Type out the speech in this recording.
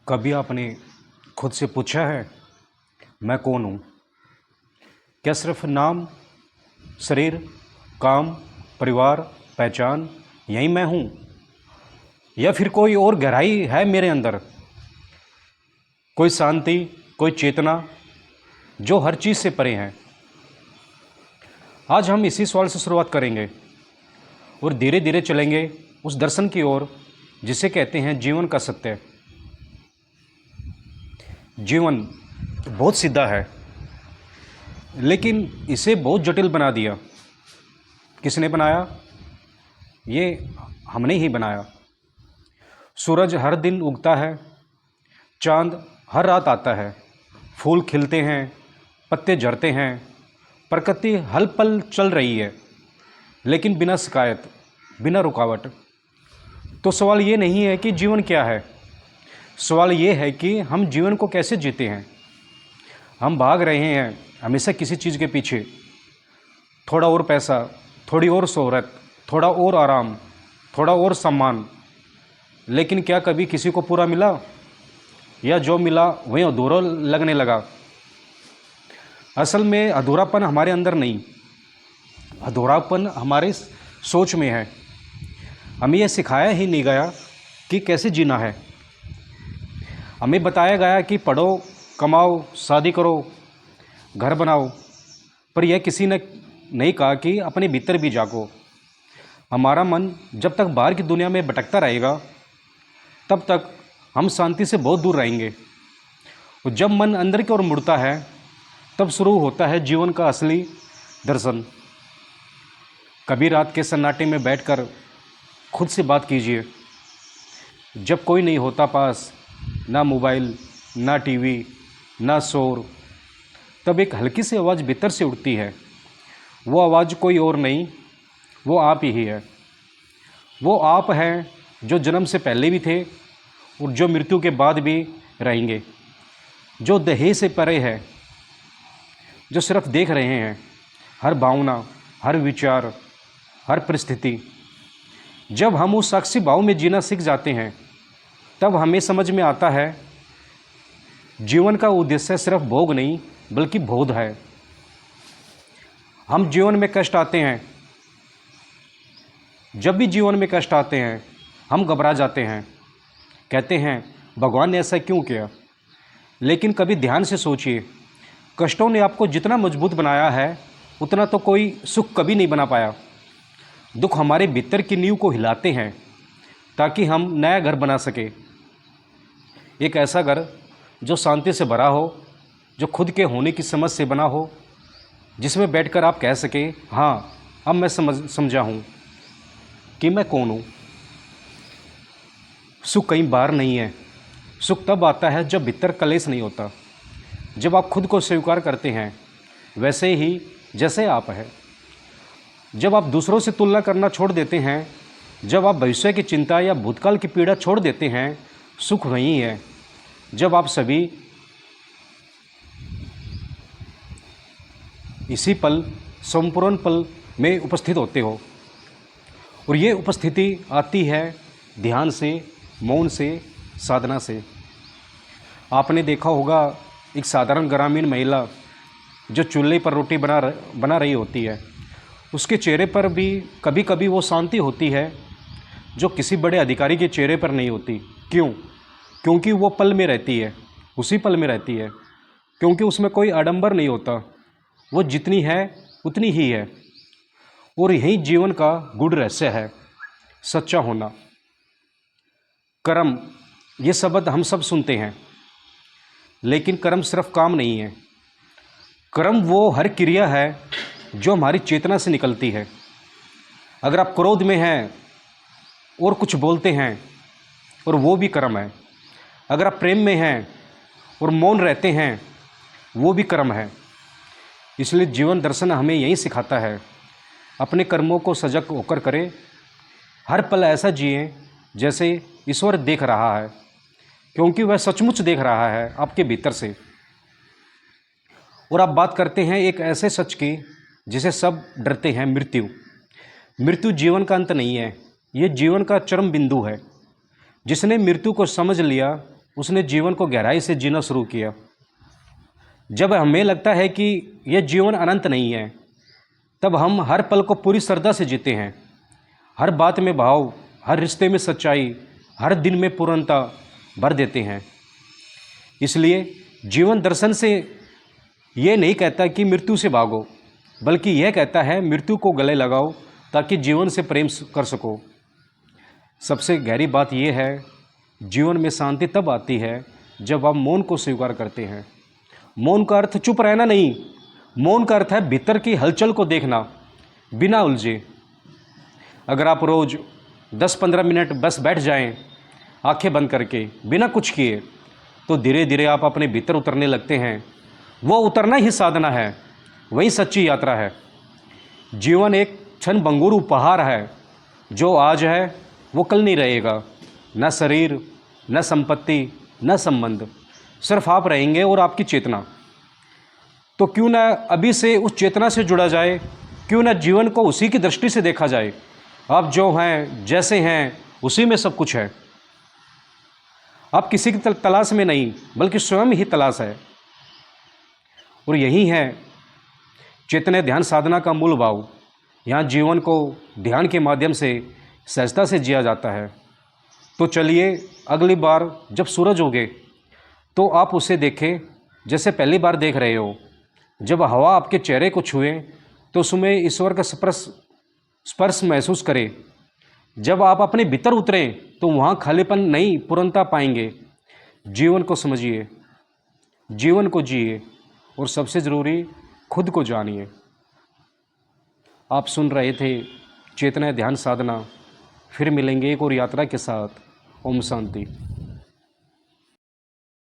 कभी आपने खुद से पूछा है मैं कौन हूँ? क्या सिर्फ नाम, शरीर, काम, परिवार, पहचान यही मैं हूँ? या फिर कोई और गहराई है मेरे अंदर, कोई शांति, कोई चेतना जो हर चीज़ से परे है? आज हम इसी सवाल से शुरुआत करेंगे और धीरे धीरे चलेंगे उस दर्शन की ओर जिसे कहते हैं जीवन का सत्य। जीवन बहुत सीधा है, लेकिन इसे बहुत जटिल बना दिया। किसने बनाया? ये हमने ही बनाया। सूरज हर दिन उगता है, चांद हर रात आता है, फूल खिलते हैं, पत्ते झड़ते हैं, प्रकृति हल पल चल रही है, लेकिन बिना शिकायत, बिना रुकावट। तो सवाल ये नहीं है कि जीवन क्या है, सवाल ये है कि हम जीवन को कैसे जीते हैं। हम भाग रहे हैं हमेशा किसी चीज़ के पीछे, थोड़ा और पैसा, थोड़ी और शोहरत, थोड़ा और आराम, थोड़ा और सम्मान। लेकिन क्या कभी किसी को पूरा मिला, या जो मिला वहीं अधूरा लगने लगा? असल में अधूरापन हमारे अंदर नहीं, अधूरापन हमारे सोच में है। हमें यह सिखाया ही नहीं गया कि कैसे जीना है। हमें बताया गया कि पढ़ो, कमाओ, शादी करो, घर बनाओ, पर यह किसी ने नहीं कहा कि अपने भीतर भी जागो। हमारा मन जब तक बाहर की दुनिया में भटकता रहेगा, तब तक हम शांति से बहुत दूर रहेंगे। और जब मन अंदर की ओर मुड़ता है, तब शुरू होता है जीवन का असली दर्शन। कभी रात के सन्नाटे में बैठकर खुद से बात कीजिए, जब कोई नहीं होता पास, ना मोबाइल, ना टीवी, ना शोर। तब एक हल्की सी आवाज़ भीतर से उठती है। वो आवाज़ कोई और नहीं, वो आप ही है। वो आप हैं जो जन्म से पहले भी थे और जो मृत्यु के बाद भी रहेंगे, जो देह से परे है, जो सिर्फ देख रहे हैं हर भावना, हर विचार, हर परिस्थिति। जब हम उस साक्षी भाव में जीना सीख जाते हैं, तब हमें समझ में आता है जीवन का उद्देश्य सिर्फ भोग नहीं बल्कि बोध है। हम जीवन में कष्ट आते हैं, जब भी जीवन में कष्ट आते हैं हम घबरा जाते हैं, कहते हैं भगवान ने ऐसा क्यों किया। लेकिन कभी ध्यान से सोचिए, कष्टों ने आपको जितना मजबूत बनाया है उतना तो कोई सुख कभी नहीं बना पाया। दुख हमारे भीतर की नींव को हिलाते हैं ताकि हम नया घर बना सके। एक ऐसा घर जो शांति से भरा हो, जो खुद के होने की समझ से बना हो, जिसमें बैठकर आप कह सके हाँ अब मैं समझा हूँ कि मैं कौन हूँ। सुख कहीं बाहर नहीं है, सुख तब आता है जब भीतर कलेश नहीं होता, जब आप खुद को स्वीकार करते हैं वैसे ही जैसे आप हैं, जब आप दूसरों से तुलना करना छोड़ देते हैं, जब आप भविष्य की चिंता या भूतकाल की पीड़ा छोड़ देते हैं। सुख वही है जब आप सभी इसी पल, संपूर्ण पल में उपस्थित होते हो। और ये उपस्थिति आती है ध्यान से, मौन से, साधना से। आपने देखा होगा एक साधारण ग्रामीण महिला जो चूल्हे पर रोटी बना रही होती है, उसके चेहरे पर भी कभी कभी वो शांति होती है जो किसी बड़े अधिकारी के चेहरे पर नहीं होती। क्यों? क्योंकि वो पल में रहती है, उसी पल में रहती है, क्योंकि उसमें कोई आडंबर नहीं होता, वो जितनी है उतनी ही है। और यही जीवन का गूढ़ रहस्य है, सच्चा होना। कर्म, ये शब्द हम सब सुनते हैं, लेकिन कर्म सिर्फ काम नहीं है। कर्म वो हर क्रिया है जो हमारी चेतना से निकलती है। अगर आप क्रोध में हैं और कुछ बोलते हैं, और वो भी कर्म है। अगर आप प्रेम में हैं और मौन रहते हैं, वो भी कर्म है। इसलिए जीवन दर्शन हमें यही सिखाता है, अपने कर्मों को सजग होकर करें, हर पल ऐसा जिएं जैसे ईश्वर देख रहा है, क्योंकि वह सचमुच देख रहा है आपके भीतर से। और आप बात करते हैं एक ऐसे सच की जिसे सब डरते हैं, मृत्यु। मृत्यु जीवन का अंत नहीं है, ये जीवन का चरम बिंदु है। जिसने मृत्यु को समझ लिया उसने जीवन को गहराई से जीना शुरू किया। जब हमें लगता है कि यह जीवन अनंत नहीं है, तब हम हर पल को पूरी श्रद्धा से जीते हैं। हर बात में भाव, हर रिश्ते में सच्चाई, हर दिन में पूर्णता भर देते हैं। इसलिए जीवन दर्शन से ये नहीं कहता कि मृत्यु से भागो, बल्कि यह कहता है मृत्यु को गले लगाओ ताकि जीवन से प्रेम कर सको। सबसे गहरी बात यह है, जीवन में शांति तब आती है जब आप मौन को स्वीकार करते हैं। मौन का अर्थ चुप रहना नहीं, मौन का अर्थ है भीतर की हलचल को देखना बिना उलझे। अगर आप रोज़ 10-15 मिनट बस बैठ जाएं, आंखें बंद करके, बिना कुछ किए, तो धीरे धीरे आप अपने भीतर उतरने लगते हैं। वो उतरना ही साधना है, वही सच्ची यात्रा है। जीवन एक क्षण भंगुर उपहार है। जो आज है वो कल नहीं रहेगा। न शरीर, न संपत्ति, न संबंध, सिर्फ आप रहेंगे और आपकी चेतना। तो क्यों ना अभी से उस चेतना से जुड़ा जाए, क्यों ना जीवन को उसी की दृष्टि से देखा जाए। आप जो हैं, जैसे हैं, उसी में सब कुछ है। आप किसी की तलाश में नहीं, बल्कि स्वयं ही तलाश है। और यही है चैतन्य ध्यान साधना का मूल भाव। यहाँ जीवन को ध्यान के माध्यम से सहजता से जिया जाता है। तो चलिए अगली बार जब सूरज उगे तो आप उसे देखें जैसे पहली बार देख रहे हो। जब हवा आपके चेहरे को छुए तो उसमें ईश्वर का स्पर्श महसूस करें। जब आप अपने भीतर उतरें तो वहाँ खालीपन नहीं, पूर्णता पाएंगे। जीवन को समझिए, जीवन को जिए, और सबसे ज़रूरी खुद को जानिए। आप सुन रहे थे चेतना ध्यान साधना। फिर मिलेंगे एक और यात्रा के साथ। ओम शांति।